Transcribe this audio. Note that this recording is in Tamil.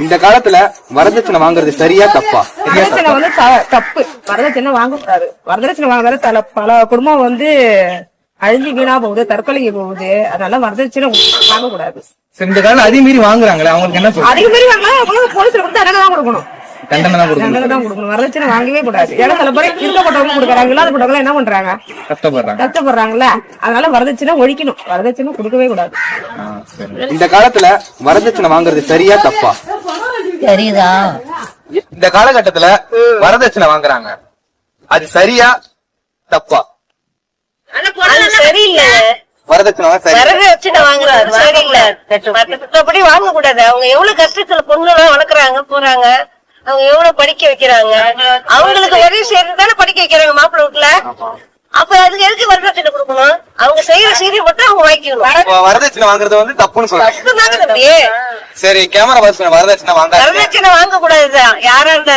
இந்த காலத்துல வரதட்சணை வாங்குறது சரியா தப்பா? வரதட்சணை வந்து தப்பு. வரதட்சணை வாங்கக்கூடாது. வரதட்சணை வாங்குறதால பல குடும்பம் வந்து அழிஞ்சு வீணா போகுது, தற்கொலைக்கு போகுது. அதனால வரதட்சணை வாங்கக்கூடாது. இந்த காலம் அதிக மீறி வாங்குறாங்களே, அவங்களுக்கு என்ன சொல்றது? அதிக மீறி வாங்கினா போலீஸ்ல கொடுத்து தண்டனை தான் கொடுக்கணும். தண்டனை தான் கொடுக்கணும். தண்டனை தான் கொடுக்கணும். வரதட்சணை வாங்கவே கூடாது. ஏன்னா சில பேர் இருக்கப்பட்டவங்க கொடுக்குறாங்க, இல்லாதப்பட்டவங்க என்ன பண்றாங்க, கஷ்டப்படுறாங்கல்ல. அதனால வரதட்சணை ஒழிக்கணும். வரதட்சணை கொடுக்கவே கூடாது. இந்த காலத்துல வரதட்சணை வாங்குறது சரியா தப்பா? சரிதா. இந்த காலகட்டத்துல வரதட்சணை வாங்குறாங்க, அது சரியா தப்பா? சரியில்லை. வரதட்சணை வாங்குறாரு சரியில்லை. மற்றபடி வாங்க கூடாது. அவங்க எவ்வளவு கஷ்டத்துல பொண்ணு எல்லாம் வளர்க்குறாங்க, போறாங்க. அவங்க எவ்வளவு படிக்க வைக்கிறாங்க. அவங்களுக்கு உதவி செய்யறது தானே படிக்க வைக்கிறாங்க மாப்பிள்ளை வீட்டுல. அப்ப அதுக்கு எதுக்கு வரதட்சணை கொடுக்கணும்? அவங்க செய்யற சீரி மட்டும் அவங்க வாங்கிக்கணும். வரதட்சணை வாங்குறது வந்து தப்புன்னு சொல்றாங்க. தப்பு தாங்க தம்பி. சரி, கேமரா பர்சன் வரதட்சணை வாங்க வரதட்சணை வாங்க கூடாதுதான். யாரா இருந்தாலும்